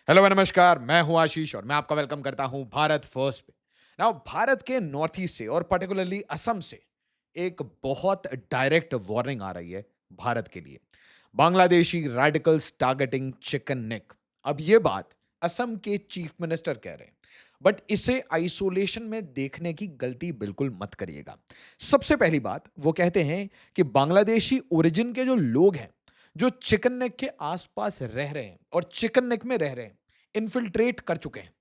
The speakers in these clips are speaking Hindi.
हेलो नमस्कार, मैं हूं आशीष और मैं आपका वेलकम करता हूं भारत फर्स्ट पे। नाउ भारत के नॉर्थ ईस्ट से और पर्टिकुलरली असम से एक बहुत डायरेक्ट वार्निंग आ रही है भारत के लिए। Bangladeshi radicals targeting chicken neck. अब ये बात असम के चीफ मिनिस्टर कह रहे हैं, बट इसे आइसोलेशन में देखने की गलती बिल्कुल मत करिएगा। सबसे पहली बात वो कहते हैं कि बांग्लादेशी ओरिजिन के जो लोग हैं, जो चिकन नेक के आसपास रह रहे हैं और चिकन नेक में रह रहे हैं, इन्फिल्ट्रेट कर चुके हैं।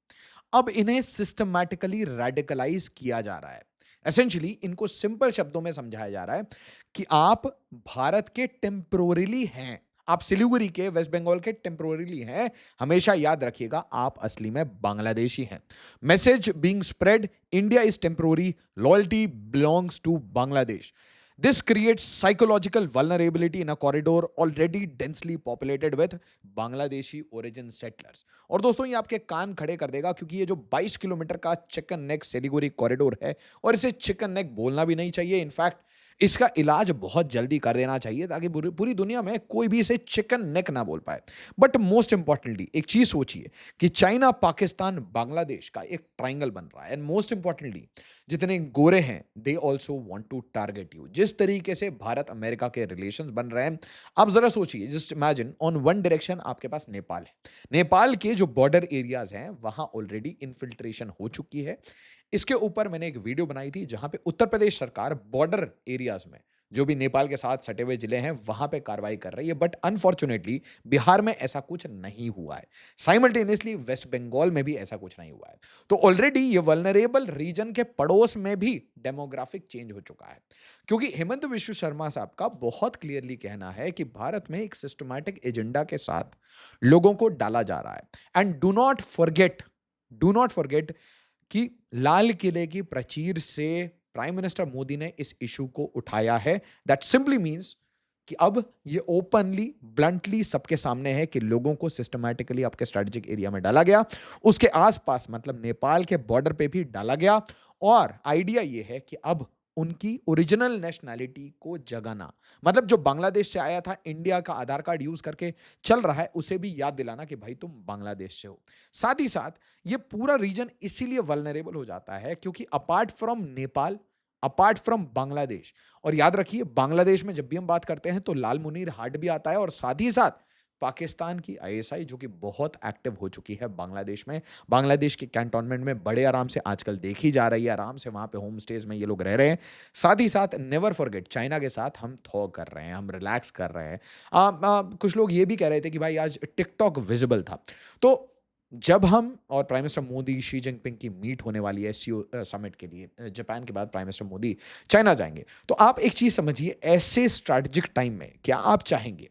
अब इन्हें सिस्टमैटिकली रेडिकलाइज किया जा रहा है। एसेंशियली इनको सिंपल शब्दों में समझाया जा रहा है कि आप भारत के टेम्पोरली हैं, आप सिलीगुड़ी के वेस्ट बंगाल के टेम्पोरली हैं। हमेशा याद रखिएगा, आप असली में बांग्लादेशी हैं। Message being spread, India is temporary, loyalty belongs to Bangladesh. This creates psychological vulnerability in a corridor already densely populated with Bangladeshi origin settlers। और दोस्तों ये आपके कान खड़े कर देगा, क्योंकि ये जो 22 किलोमीटर का चिकन नेक सिलीगुड़ी कॉरिडोर है, और इसे चिकन नेक बोलना भी नहीं चाहिए। इनफैक्ट इसका इलाज बहुत जल्दी कर देना चाहिए ताकि पूरी पूरी दुनिया में कोई भी इसे चिकन नेक ना बोल पाए। बट मोस्ट इंपॉर्टेंटली एक चीज सोचिए कि चाइना, पाकिस्तान, बांग्लादेश का एक ट्राइंगल बन रहा है। एंड मोस्ट इंपॉर्टेंटली जितने गोरे हैं they also want to target you. जिस तरीके से भारत अमेरिका के रिलेशंस बन रहे हैं, आप जरा सोचिए, just imagine on one direction आपके पास नेपाल है। नेपाल के जो बॉर्डर एरियाज हैं वहां ऑलरेडी इन्फिल्ट्रेशन हो चुकी है। इसके ऊपर मैंने एक वीडियो बनाई थी जहां पे उत्तर प्रदेश सरकार बॉर्डर एरियाज में जो भी नेपाल के साथ सटे हुए जिले हैं वहां पे कार्रवाई कर रही है। बट अनफॉर्चुनेटली बिहार में ऐसा कुछ नहीं हुआ है। साइमल्टेनियसली वेस्ट बंगाल में भी ऐसा कुछ नहीं हुआ है। तो ऑलरेडी ये वल्नरेबल रीजन के पड़ोस में भी डेमोग्राफिक चेंज हो चुका है, क्योंकि हेमंत बिश्व शर्मा साहब का बहुत क्लियरली कहना है कि भारत में एक सिस्टमैटिक एजेंडा के साथ लोगों को डाला जा रहा है। एंड डू नॉट फॉरगेट कि लाल किले की प्राचीर से प्राइम मिनिस्टर मोदी ने इस इशू को उठाया है। दैट सिंपली मीन्स कि अब ये ओपनली ब्लंटली सबके सामने है कि लोगों को सिस्टमैटिकली आपके स्ट्रेटेजिक एरिया में डाला गया, उसके आसपास मतलब नेपाल के बॉर्डर पे भी डाला गया। और आइडिया ये है कि अब उनकी ओरिजिनल नेशनैलिटी को जगाना, मतलब जो बांग्लादेश से आया था, इंडिया का आधार कार्ड यूज करके चल रहा है, उसे भी याद दिलाना कि भाई तुम बांग्लादेश से हो। साथ ही साथ ये पूरा रीजन इसीलिए वल्नरेबल हो जाता है क्योंकि apart from Nepal, apart from Bangladesh, और याद रखिए बांग्लादेश में जब भी हम बात करते हैं तो लाल मुनीर हाट भी आता है, और साथ ही साथ पाकिस्तान की आईएसआई जो कि बहुत एक्टिव हो चुकी है बांग्लादेश में। बांग्लादेश के कैंटोनमेंट में बड़े आराम से आजकल देखी जा रही है, आराम से वहां पे होम स्टेज में ये लोग रह रहे हैं। साथ ही साथ नेवर फॉरगेट, चाइना के साथ हम थॉ कर रहे हैं, हम रिलैक्स कर रहे हैं। कुछ लोग ये भी कह रहे थे कि भाई आज टिकटॉक विजिबल था। तो जब हम और prime minister Modi Xi Jinping की मीट होने वाली है सीओ समिट के लिए, जापान के बाद प्राइम मिनिस्टर मोदी चाइना जाएंगे, तो आप एक चीज समझिए, ऐसे स्ट्रैटेजिक टाइम में क्या आप चाहेंगे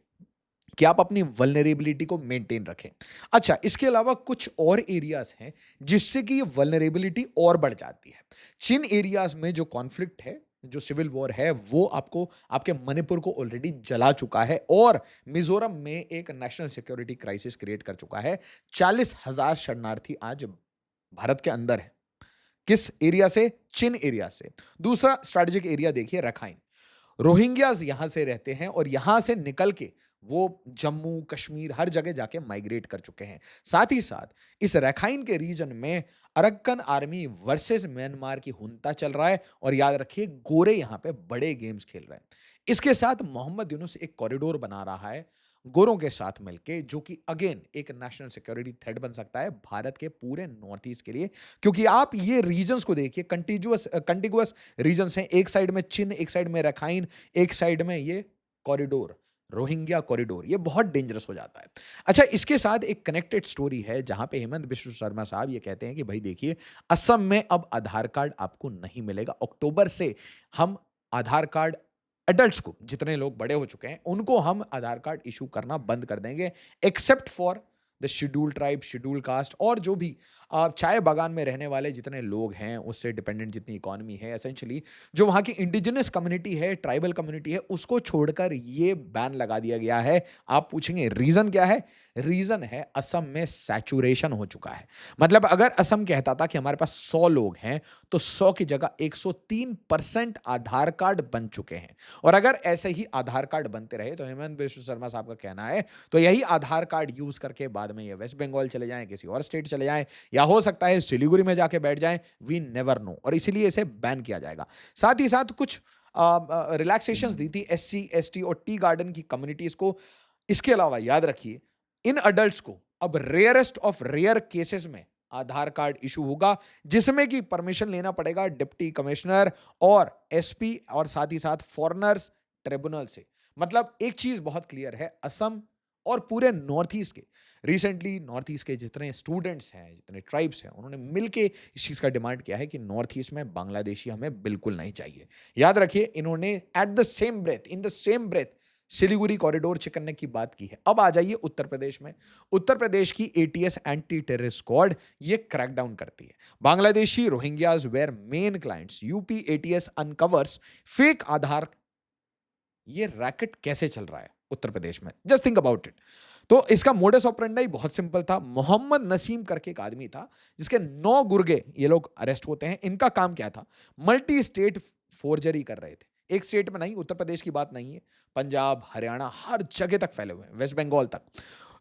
कि आप अपनी वल्नरेबिलिटी को मेंटेन रखें? अच्छा, इसके अलावा कुछ और एरियाज हैं जिससे कि ये वल्नरेबिलिटी और बढ़ जाती है। जिन एरियाज में जो कॉन्फ्लिक्ट है, जो सिविल वॉर है, वो आपको आपके मणिपुर को ऑलरेडी जला चुका है, और मिजोरम में एक नेशनल सिक्योरिटी क्राइसिस क्रिएट कर चुका है। 40,000 शरणार्थी आज भारत के अंदर है। किस एरिया से? चिन एरिया से। दूसरा स्ट्रेटेजिक एरिया देखिए, रखाइन। रोहिंग्याज यहां से रहते हैं और यहां से निकल के वो जम्मू कश्मीर हर जगह जाके माइग्रेट कर चुके हैं। साथ ही साथ इस रखाइन के रीजन में अरक्कन आर्मी वर्सेस म्यांमार की हुंता चल रहा है, और याद रखिए गोरे यहां पे बड़े गेम्स खेल रहे हैं। इसके साथ मोहम्मद यूनुस एक कॉरिडोर बना रहा है गोरों के साथ मिलके, जो कि अगेन एक नेशनल सिक्योरिटी थ्रेट बन सकता है भारत के पूरे नॉर्थ ईस्ट के लिए। क्योंकि आप ये रीजन्स को देखिए, कंटिगुअस रीजन्स हैं। एक साइड में चिन, एक साइड में रखाइन, एक साइड में ये कॉरिडोर, रोहिंग्या कॉरिडोर, ये बहुत डेंजरस हो जाता है। अच्छा, इसके साथ एक कनेक्टेड स्टोरी है जहां पे हेमंत बिश्व शर्मा साहब ये कहते हैं कि भाई देखिए, असम में अब आधार कार्ड आपको नहीं मिलेगा। अक्टूबर से हम आधार कार्ड एडल्ट्स को, जितने लोग बड़े हो चुके हैं उनको हम आधार कार्ड इशू करना बंद कर देंगे, except for the schedule tribe, schedule caste, और जो भी चाय बागान में रहने वाले जितने लोग हैं, उससे डिपेंडेंट जितनी इकोनॉमी है, एसेंशियली जो वहाँ की इंडिजिनस कम्युनिटी है, ट्राइबल कम्युनिटी है, उसको छोड़कर ये बैन लगा दिया गया है। आप पूछेंगे रीजन क्या है? रीजन है असम में सैचुरेशन हो चुका है। मतलब अगर असम कहता था कि हमारे पास 100 लोग हैं, तो 100 की जगह 103% आधार कार्ड बन चुके हैं। और अगर ऐसे ही आधार कार्ड बनते रहे, तो हेमंत बिश्व शर्मा साहब का कहना है, तो यही आधार कार्ड यूज करके बाद में ये वेस्ट बंगाल चले जाएं, किसी और स्टेट चले जाएं, या हो सकता है सिलीगुड़ी में जाके बैठ जाएं, वी नेवर नो। और इसीलिए इसे बैन किया जाएगा। साथ ही साथ कुछ रिलैक्सेशंस दी थी एससी, एसटी और टी गार्डन की कम्युनिटीज को। इसके अलावा याद रखिए, इन अडल्ट्स को अब रेयरेस्ट ऑफ रेयर केसेस में आधार कार्ड इशू होगा, जिसमें कि परमिशन लेना पड़ेगा डिप्टी कमिश्नर और एसपी और साथ ही साथ फॉरेनर्स ट्रिब्यूनल से। मतलब एक चीज बहुत क्लियर है, असम और पूरे नॉर्थ ईस्ट के, रिसेंटली नॉर्थ ईस्ट के जितने स्टूडेंट्स हैं, जितने ट्राइब्स हैं, उन्होंने मिलके इस चीज का डिमांड किया है कि नॉर्थ ईस्ट में बांग्लादेशी हमें बिल्कुल नहीं चाहिए। याद रखिए, इन्होंने at the same breath, in the same breath Siliguri corridor चिकनने की बात की है। अब आ जाइए उत्तर प्रदेश में। उत्तर प्रदेश की एटीएस एंटी टेररिस्ट स्क्वाड ये क्रैकडाउन करती है। Bangladeshi Rohingyas were main clients, UP ATS uncovers fake Aadhaar. ये रैकेट कैसे चल रहा है उत्तर प्रदेश में, जस्ट थिंक अबाउट इट। तो इसका मोडस ऑपरेंडाई बहुत सिंपल था। मोहम्मद नसीम करके एक आदमी था, जिसके 9 गुर्गे ये लोग अरेस्ट होते हैं। इनका काम क्या था, मल्टी स्टेट फोर्जरी कर रहे थे। एक स्टेट में नहीं, उत्तर प्रदेश की बात नहीं है, पंजाब, हरियाणा, हर जगह तक फैले हुए हैं, वेस्ट बंगाल तक।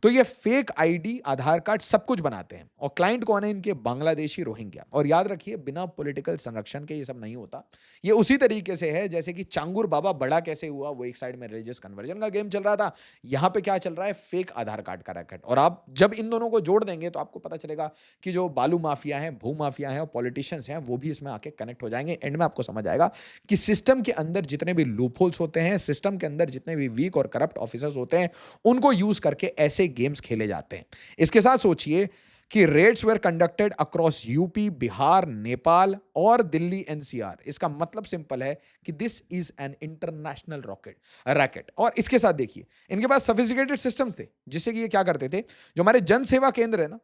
तो ये फेक आईडी, आधार कार्ड सब कुछ बनाते हैं। और क्लाइंट कौन है इनके, बांग्लादेशी रोहिंग्या। और याद रखिए, बिना पॉलिटिकल संरक्षण के ये सब नहीं होता। ये उसी तरीके से है जैसे कि चांगुर बाबा बड़ा कैसे हुआ, वो एक साइड में रिलीजियस कन्वर्जन का गेम चल रहा था, यहां पे क्या चल रहा है, फेक आधार कार्ड का रैकेट। और आप जब इन दोनों को जोड़ देंगे तो आपको पता चलेगा कि जो बालू माफिया है, भू माफिया है और पॉलिटिशियंस हैं, वो भी इसमें आके कनेक्ट हो जाएंगे। एंड में आपको समझ आएगा कि सिस्टम के अंदर जितने भी लूपहोल्स होते हैं, सिस्टम के अंदर जितने भी वीक और करप्ट ऑफिसर्स होते हैं, उनको यूज करके ऐसे गेम्स खेले जाते हैं। इसके साथ सोचिए कि raids were conducted across UP, Bihar, Nepal और दिल्ली एनसीआर। इसका मतलब सिंपल है कि this is an international rocket racket. और इसके साथ देखिए, इनके पास सोफिस्टिकेटेड सिस्टम्स थे, जिससे कि ये क्या करते थे, जो हमारे जन सेवा केंद्र है ना,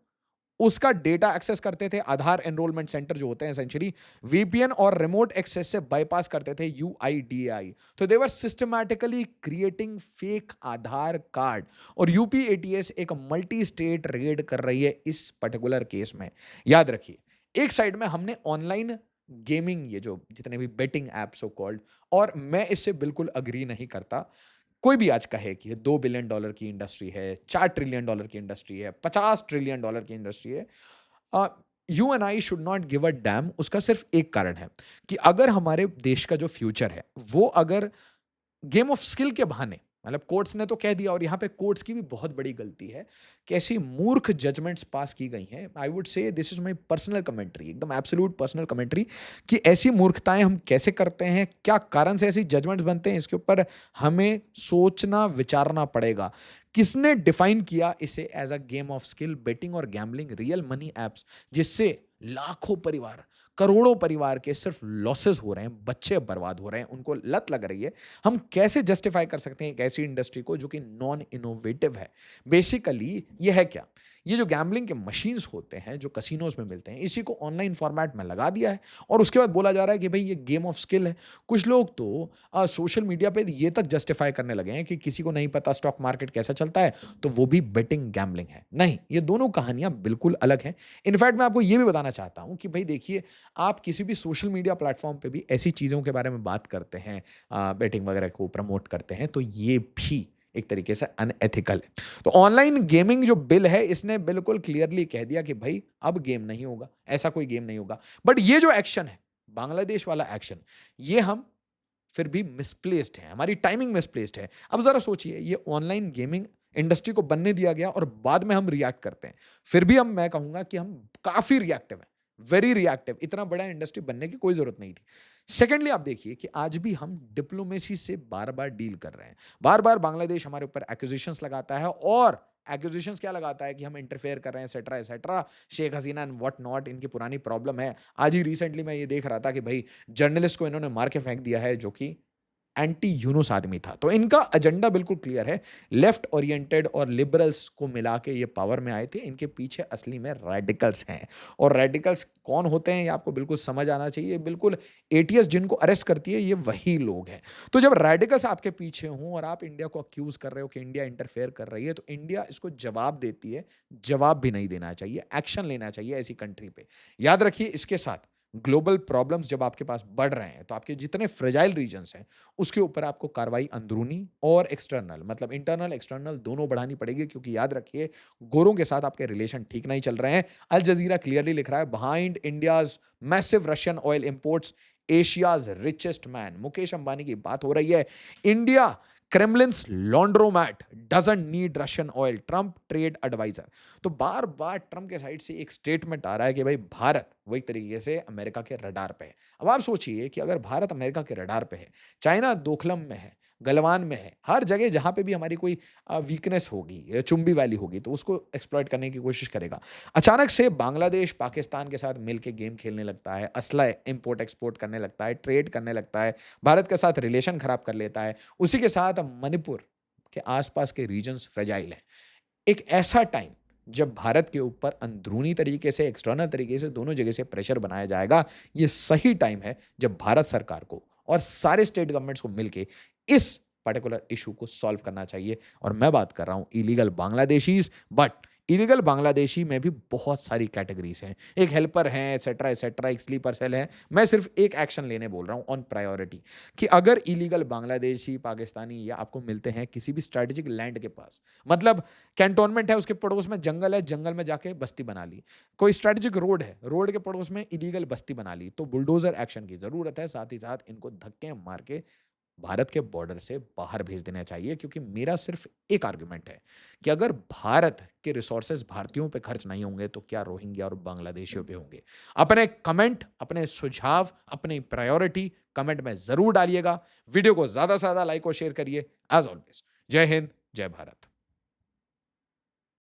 उसका डेटा एक्सेस करते थे। आधार एनरोलमेंट सेंटर जो होते हैं एसेंशियली वीपीएन और रिमोट एक्सेस से बाईपास करते थे यूआईडीआई। तो दे वर सिस्टमैटिकली क्रिएटिंग फेक आधार कार्ड। और यूपी एटीएस एक मल्टी स्टेट रेड कर रही है इस पर्टिकुलर केस में। याद रखिए, एक साइड में हमने ऑनलाइन गेमिंग, ये जो जितने भी बेटिंग एप्स सो कॉल्ड, और मैं इससे बिल्कुल अग्री नहीं करता। कोई भी आज कहे कि ये $2 बिलियन की इंडस्ट्री है, $4 ट्रिलियन की इंडस्ट्री है, $50 ट्रिलियन की इंडस्ट्री है, you and I should not give a dam. उसका सिर्फ एक कारण है कि अगर हमारे देश का जो फ्यूचर है, वो अगर गेम ऑफ स्किल के बहाने, मतलब कोर्ट्स ने तो कह दिया, और यहां पे कोर्ट्स की भी बहुत बड़ी गलती है कि ऐसी मूर्ख जजमेंट्स पास की गई हैं। I would say this is my personal commentary, एकदम एब्सोल्यूट पर्सनल कमेंट्री, कि ऐसी मूर्खताएं हम कैसे करते हैं, क्या कारण से ऐसी जजमेंट्स बनते हैं, इसके ऊपर हमें सोचना विचारना पड़ेगा। किसने डिफाइन किया इसे as a game of skill, betting और गैम्बलिंग, रियल मनी एप्स, जिससे लाखों परिवार, करोड़ों परिवार के सिर्फ लॉसेस हो रहे हैं, बच्चे बर्बाद हो रहे हैं, उनको लत लग रही है। हम कैसे जस्टिफाई कर सकते हैं एक ऐसी इंडस्ट्री को जो कि नॉन इनोवेटिव है। बेसिकली ये है क्या, ये जो गैम्बलिंग के मशीन्स होते हैं जो कसिनोज में मिलते हैं, इसी को ऑनलाइन फॉर्मेट में लगा दिया है, और उसके बाद बोला जा रहा है कि भाई ये गेम ऑफ स्किल है। कुछ लोग तो सोशल मीडिया पे ये तक जस्टिफाई करने लगे हैं कि किसी को नहीं पता स्टॉक मार्केट कैसा चलता है, तो वो भी बेटिंग गैम्बलिंग है। नहीं, ये दोनों कहानियां बिल्कुल अलग हैं। इनफैक्ट मैं आपको ये भी बताना चाहता हूं कि भाई देखिए, आप किसी भी सोशल मीडिया प्लेटफॉर्म पे भी ऐसी चीज़ों के बारे में बात करते हैं, बेटिंग वगैरह को प्रमोट करते हैं, तो ये भी एक तरीके से अनएथिकल है। तो ऑनलाइन गेमिंग जो बिल है, इसने बिल्कुल क्लियरली कह दिया कि भाई अब गेम नहीं होगा, ऐसा कोई गेम नहीं होगा। बट ये जो एक्शन है, बांग्लादेश वाला एक्शन, ये हम फिर भी मिसप्लेस्ड है, हमारी टाइमिंग मिसप्लेस्ड है। अब जरा सोचिए, ये ऑनलाइन गेमिंग इंडस्ट्री को बनने दिया गया और बाद में हम रिएक्ट करते हैं। फिर भी हम, मैं कहूंगा कि हम काफी रिएक्टिव हैं, वेरी रिएक्टिव। इतना बड़ा इंडस्ट्री बनने की कोई जरूरत नहीं थी। सेकेंडली, आप देखिए कि आज भी हम डिप्लोमेसी से बार बार डील कर रहे हैं। बार बार बांग्लादेश हमारे ऊपर एक्यूजिशंस लगाता है, और एक्यूजिशंस क्या लगाता है कि हम इंटरफेयर कर रहे हैं, etcetera etcetera, Sheikh Hasina and what not, इनकी पुरानी प्रॉब्लम है। आज ही रिसेंटली मैं ये देख रहा था कि भाई जर्नलिस्ट को इन्होंने मार के फेंक दिया है, जो कि एंटी यूनुस आदमी था। तो इनका एजेंडा बिल्कुल क्लियर है। लेफ्ट ओरिएंटेड और लिबरल्स को मिला के ये पावर में आए थे। इनके पीछे असली में रेडिकल्स हैं, और रेडिकल्स कौन होते हैं ये आपको बिल्कुल समझ आना चाहिए। बिल्कुल एटीएस जिनको अरेस्ट करती है ये वही लोग हैं। तो जब रेडिकल्स आपके पीछे हों और आप इंडिया को अक्यूज कर रहे हो कि इंडिया इंटरफेयर कर रही है, तो इंडिया इसको जवाब देती है। जवाब भी नहीं देना चाहिए, एक्शन लेना चाहिए ऐसी कंट्री पे। याद रखिए, इसके साथ ग्लोबल प्रॉब्लम्स जब आपके पास बढ़ रहे हैं, तो आपके जितने फ्रेजाइल रीजन्स हैं उसके ऊपर आपको कार्रवाई अंदरूनी और एक्सटर्नल, मतलब इंटरनल एक्सटर्नल दोनों बढ़ानी पड़ेगी, क्योंकि याद रखिए गोरों के साथ आपके रिलेशन ठीक नहीं चल रहे हैं। अल जजीरा क्लियरली लिख रहा है, behind India's massive Russian oil imports Asia's richest man. Mukesh Ambani की बात हो रही है। India Kremlin's laundromat doesn't need Russian oil, Trump trade adviser. तो बार बार ट्रंप के साइड से एक स्टेटमेंट आ रहा है कि भाई भारत वही तरीके से अमेरिका के रडार पे है। अब आप सोचिए कि अगर भारत अमेरिका के रडार पे है, चाइना दोखलम में है, गलवान में है, हर जगह जहां पे भी हमारी कोई वीकनेस होगी, चुंबी वैली होगी, तो उसको एक्सप्लॉइट करने की कोशिश करेगा। अचानक से बांग्लादेश पाकिस्तान के साथ मिलकर गेम खेलने लगता है, असला इंपोर्ट एक्सपोर्ट करने लगता है, ट्रेड करने लगता है, भारत के साथ रिलेशन खराब कर लेता है। उसी के साथ मणिपुर के आसपास के रीजन्स फ्रेजाइल हैं। एक ऐसा टाइम जब भारत के ऊपर अंदरूनी तरीके से, एक्सटर्नल तरीके से, दोनों जगह से प्रेशर बनाया जाएगा, ये सही टाइम है जब भारत सरकार को और सारे स्टेट गवर्नमेंट्स को मिलके इस पर्टिकुलर इशू को सॉल्व करना चाहिए। और मैं बात कर रहा हूं illegal Bangladeshis, but illegal Bangladeshi में भी बहुत सारी कैटेगरीज हैं। एक हेल्पर हैं, एसेट्रा एसेट्रा, एक स्लीपर सेल है। मैं सिर्फ एक एक्शन लेने बोल रहा हूं ऑन प्रायोरिटी, कि अगर इलीगल बांग्लादेशी, पाकिस्तानी या आपको मिलते हैं किसी भी स्ट्रेटेजिक लैंड के पास, मतलब कैंटोनमेंट है, उसके पड़ोस में जंगल है, जंगल में जाके बस्ती बना ली, कोई स्ट्रेटेजिक रोड है, रोड के पड़ोस में इलीगल बस्ती बना ली, तो बुलडोजर एक्शन की जरूरत है। साथ ही साथ इनको धक्के मार के भारत के बॉर्डर से बाहर भेज देना चाहिए, क्योंकि मेरा सिर्फ एक आर्गुमेंट है कि अगर भारत के रिसोर्सेज भारतीयों पे खर्च नहीं होंगे तो क्या रोहिंग्या और बांग्लादेशियों पे होंगे। अपने कमेंट, अपने सुझाव, अपनी प्रायोरिटी कमेंट में जरूर डालिएगा। वीडियो को ज्यादा से ज्यादा लाइक और शेयर करिए। एज ऑलवेज, जय हिंद, जय भारत।